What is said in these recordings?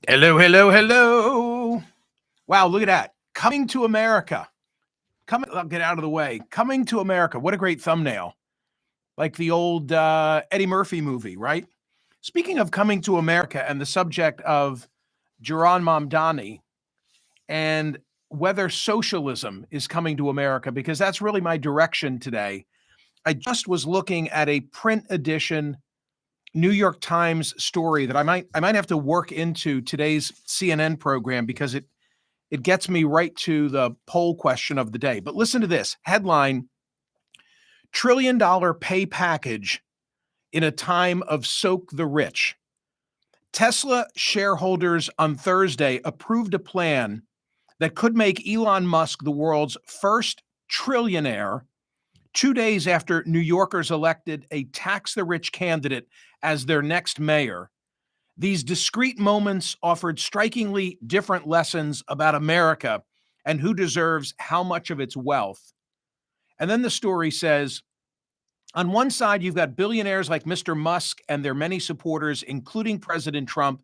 Hello, hello, hello. Wow, look at that. Coming to America. I'll get out of the way. Coming to America. What a great thumbnail. Like the old Eddie Murphy movie, right? Speaking of coming to America and the subject of Jaron Mamdani and whether socialism is coming to America, because that's really my direction today. I just was looking at a print edition New York Times story that I might have to work into today's CNN program because it gets me right to the poll question of the day. But listen to this headline: $1 trillion pay package in a time of soak the rich. Tesla shareholders on Thursday approved a plan that could make Elon Musk the world's first trillionaire 2 days after New Yorkers elected a tax the rich candidate as their next mayor. These discrete moments offered strikingly different lessons about America and who deserves how much of its wealth. And then the story says, on one side, you've got billionaires like Mr. Musk and their many supporters, including President Trump,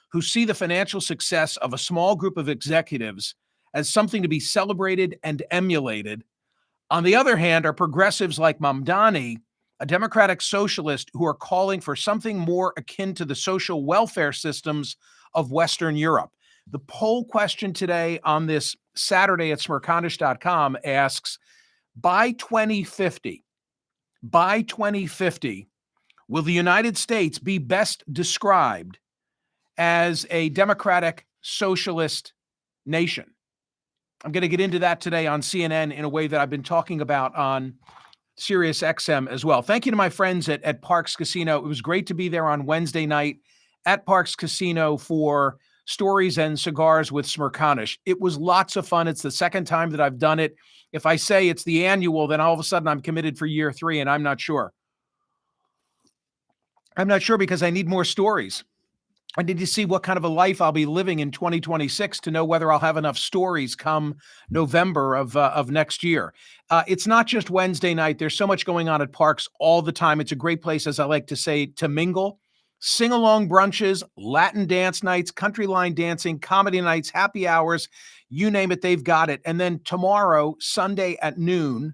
who see the financial success of a small group of executives as something to be celebrated and emulated. On the other hand, are progressives like Mamdani, a democratic socialist, who are calling for something more akin to the social welfare systems of Western Europe. The poll question today on this Saturday at Smerconish.com asks, by 2050, will the United States be best described as a democratic socialist nation? I'm going to get into that today on CNN in a way that I've been talking about on Sirius XM as well. Thank you to my friends at Parks Casino. It was great to be there on Wednesday night at Parks Casino for Stories and Cigars with Smerconish. It was lots of fun. It's the second time that I've done it. If I say it's the annual, then all of a sudden I'm committed for year 3, and I'm not sure. I'm not sure because I need more stories. I need to see what kind of a life I'll be living in 2026 to know whether I'll have enough stories come November of next year. It's not just Wednesday night. There's so much going on at Parks all the time. It's a great place, as I like to say, to mingle. Sing-along brunches, Latin dance nights, country line dancing, comedy nights, happy hours, you name it, they've got it. And then tomorrow, Sunday at noon,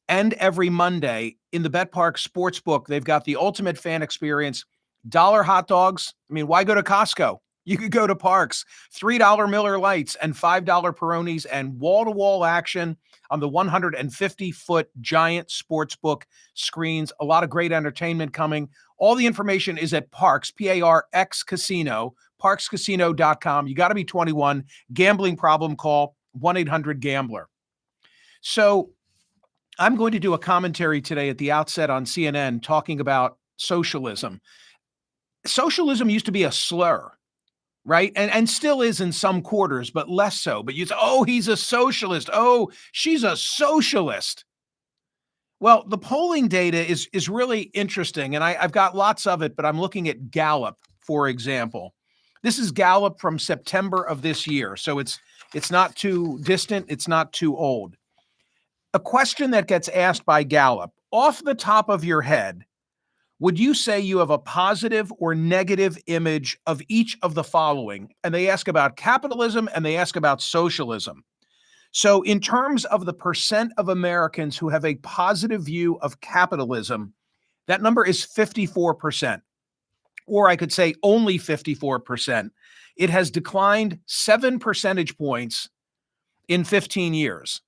and every Monday in the Bet Park Sportsbook, they've got the ultimate fan experience. Dollar hot dogs. I mean, why go to Costco? You could go to Parks. $3 Miller Lights and $5 Peronis, and wall-to-wall action on the 150-foot giant sportsbook screens. A lot of great entertainment coming. All the information is at Parks, P-A-R-X Casino, parkscasino.com. You got to be 21. Gambling problem, call 1-800-GAMBLER. So I'm going to do a commentary today at the outset on CNN talking about socialism. Socialism used to be a slur, right? And still is in some quarters, but less so. But you say, oh, he's a socialist. Oh, she's a socialist. Well, the polling data is really interesting, and I've got lots of it, but I'm looking at Gallup, for example. This is Gallup from September of this year, so it's not too distant, it's not too old. A question that gets asked by Gallup, off the top of your head, would you say you have a positive or negative image of each of the following? And they ask about capitalism and they ask about socialism. So in terms of the percent of Americans who have a positive view of capitalism, that number is 54%. Or I could say only 54%. It has declined 7 percentage points in 15 years.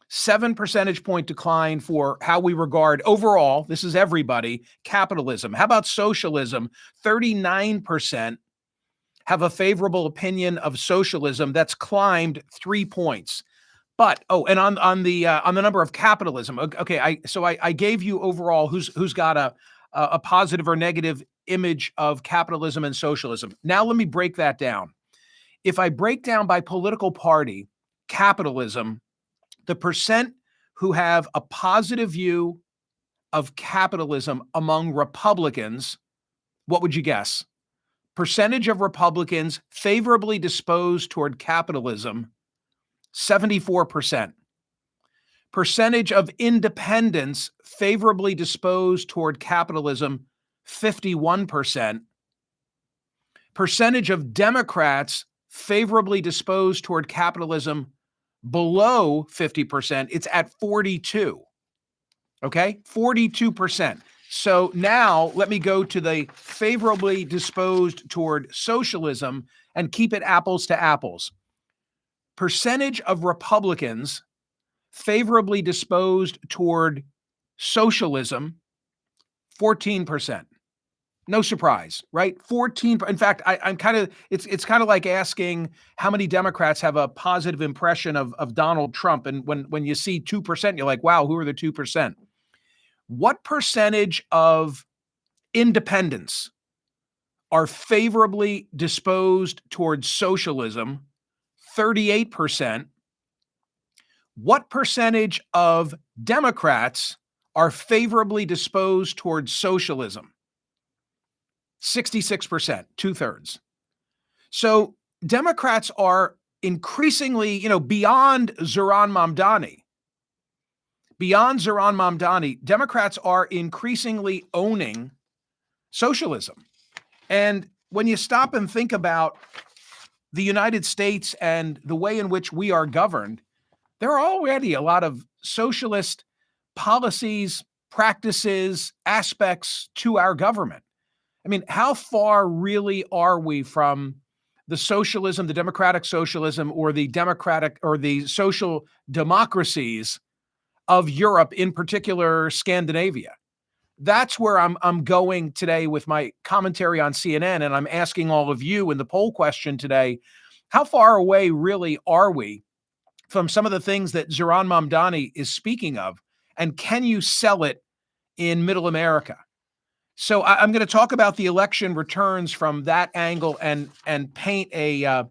7 percentage point decline for how we regard overall, this is everybody, capitalism. How about socialism? 39% have a favorable opinion of socialism. That's climbed 3 points. But and on the number of capitalism, okay, I gave you overall who's got a positive or negative image of capitalism and socialism. Now let me break that down. If I break down by political party, capitalism, the percent who have a positive view of capitalism among Republicans, what would you guess? Percentage of Republicans favorably disposed toward capitalism, 74%. Percentage of independents favorably disposed toward capitalism, 51%. Percentage of Democrats favorably disposed toward capitalism below 50%, it's at 42. Okay, 42%. So now let me go to the favorably disposed toward socialism and keep it apples to apples. Percentage of Republicans favorably disposed toward socialism, 14%. No surprise, right? 14. In fact, I'm kind of, it's kind of like asking how many Democrats have a positive impression of Donald Trump. And when you see 2%, you're like, wow, who are the 2%? What percentage of independents are favorably disposed towards socialism? 38%. What percentage of Democrats are favorably disposed towards socialism? 66%, 2/3. So Democrats are increasingly, beyond Zohran Mamdani, Democrats are increasingly owning socialism. And when you stop and think about the United States and the way in which we are governed, there are already a lot of socialist policies, practices, aspects to our government. I mean, how far really are we from the socialism, the democratic socialism, or the democratic or the social democracies of Europe, in particular Scandinavia? That's where I'm going today with my commentary on CNN, and I'm asking all of you in the poll question today, how far away really are we from some of the things that Zohran Mamdani is speaking of, and can you sell it in Middle America? So I'm going to talk about the election returns from that angle and paint a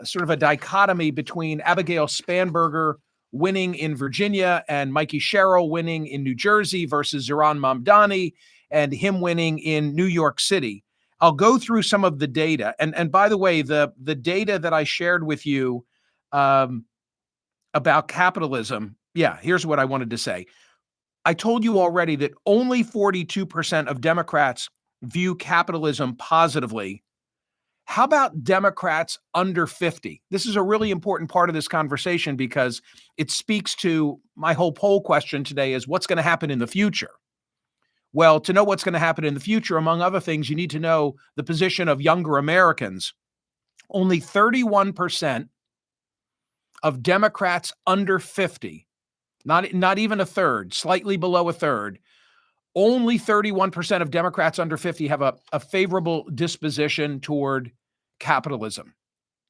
sort of a dichotomy between Abigail Spanberger winning in Virginia and Mikey Sherrill winning in New Jersey versus Zohran Mamdani and him winning in New York City. I'll go through some of the data. And by the way, the data that I shared with you about capitalism, here's what I wanted to say. I told you already that only 42% of Democrats view capitalism positively. How about Democrats under 50? This is a really important part of this conversation because it speaks to my whole poll question today is what's going to happen in the future? Well, to know what's going to happen in the future, among other things, you need to know the position of younger Americans. Only 31% of Democrats under 50, not even a third, slightly below a third, only 31% of Democrats under 50 have a favorable disposition toward capitalism.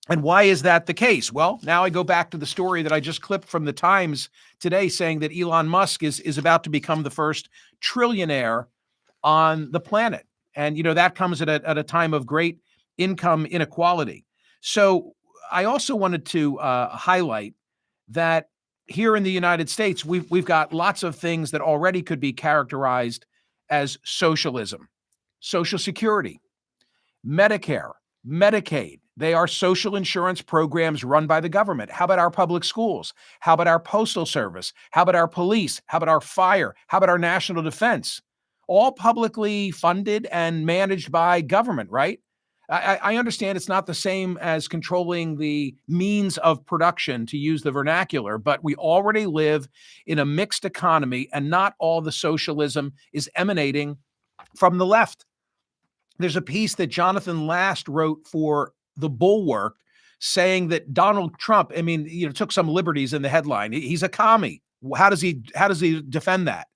And why is that the case? Well, now I go back to the story that I just clipped from the Times today saying that Elon Musk is about to become the first trillionaire on the planet. And, that comes at a time of great income inequality. So I also wanted to highlight that here in the United States, we've got lots of things that already could be characterized as socialism. Social Security, Medicare, Medicaid, they are social insurance programs run by the government. How about our public schools? How about our postal service? How about our police? How about our fire? How about our national defense? All publicly funded and managed by government, right? I understand it's not the same as controlling the means of production, to use the vernacular, but we already live in a mixed economy, and not all the socialism is emanating from the left. There's a piece that Jonathan Last wrote for The Bulwark saying that Donald Trump, took some liberties in the headline. He's a commie. How does he defend that?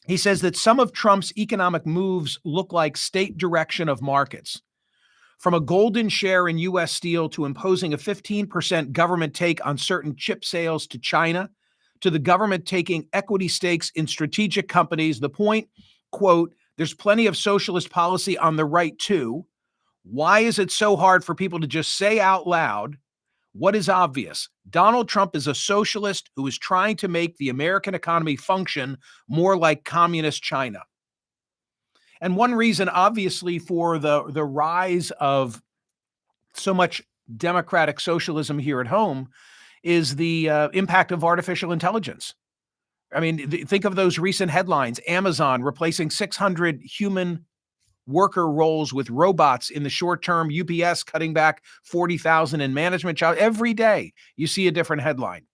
He says that some of Trump's economic moves look like state direction of markets. From a golden share in U.S. steel to imposing a 15% government take on certain chip sales to China, to the government taking equity stakes in strategic companies. The point, quote, there's plenty of socialist policy on the right too. Why is it so hard for people to just say out loud what is obvious? Donald Trump is a socialist who is trying to make the American economy function more like communist China. And one reason, obviously, for the rise of so much democratic socialism here at home is the impact of artificial intelligence. Think of those recent headlines. Amazon replacing 600 human worker roles with robots in the short term, UPS cutting back 40,000 in management jobs. Every day you see a different headline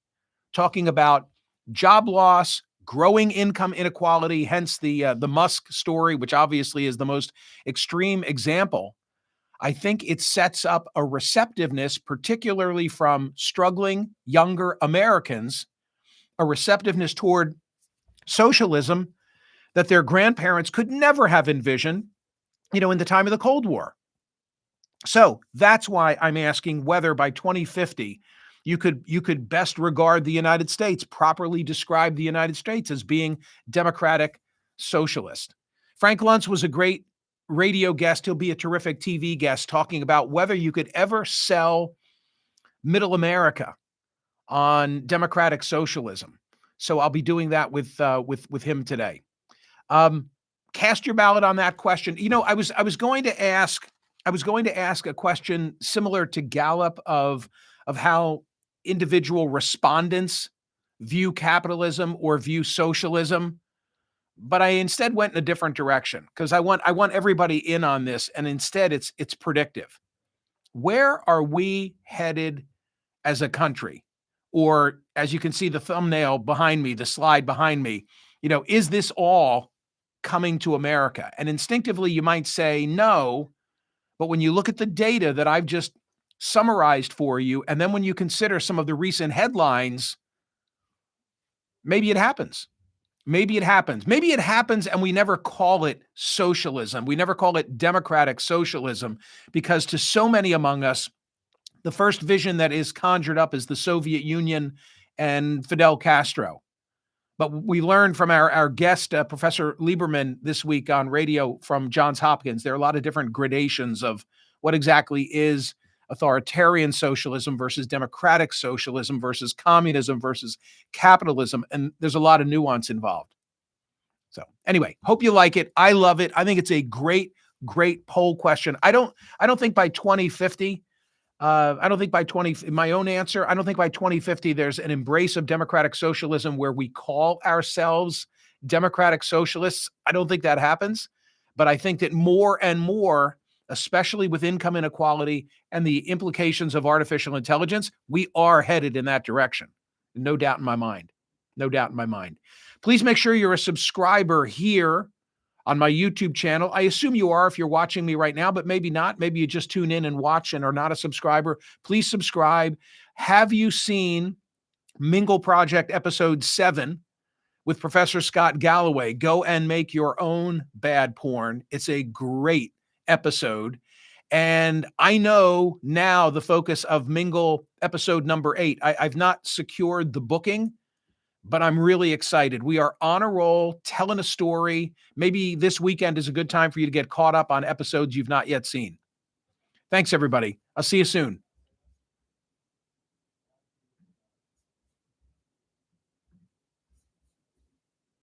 talking about job loss, growing income inequality, hence the Musk story, which obviously is the most extreme example. I think it sets up a receptiveness, particularly from struggling younger Americans, a receptiveness toward socialism that their grandparents could never have envisioned, in the time of the Cold War. So that's why I'm asking whether by 2050 you could best regard the United States, properly describe the United States as being democratic socialist. Frank Luntz was a great radio guest. He'll be a terrific TV guest talking about whether you could ever sell middle America on democratic socialism. So I'll be doing that with him today. Cast your ballot on that question. I was going to ask a question similar to Gallup of how individual respondents view capitalism or view socialism, but I instead went in a different direction because I want everybody in on this, and instead it's predictive. Where are we headed as a country? Or as you can see the thumbnail behind me, the slide behind me, is this all coming to America? And instinctively you might say no, but when you look at the data that I've just summarized for you, and then when you consider some of the recent headlines, maybe it happens. Maybe it happens. Maybe it happens and we never call it socialism. We never call it democratic socialism because to so many among us, the first vision that is conjured up is the Soviet Union and Fidel Castro. But we learned from our guest, Professor Lieberman, this week on radio from Johns Hopkins, there are a lot of different gradations of what exactly is authoritarian socialism versus democratic socialism versus communism versus capitalism. And there's a lot of nuance involved. So anyway, hope you like it. I love it. I think it's a great, great poll question. I don't think by 2050, in my own answer, I don't think by 2050 there's an embrace of democratic socialism where we call ourselves democratic socialists. I don't think that happens, but I think that more and more, especially with income inequality and the implications of artificial intelligence, we are headed in that direction. No doubt in my mind. No doubt in my mind. Please make sure you're a subscriber here on my YouTube channel. I assume you are if you're watching me right now, but maybe not. Maybe you just tune in and watch and are not a subscriber. Please subscribe. Have you seen Mingle Project episode 7 with Professor Scott Galloway? Go and make your own bad porn. It's a great episode. And I know now the focus of Mingle episode number 8. I've not secured the booking, but I'm really excited. We are on a roll, telling a story. Maybe this weekend is a good time for you to get caught up on episodes you've not yet seen. Thanks, everybody. I'll see you soon.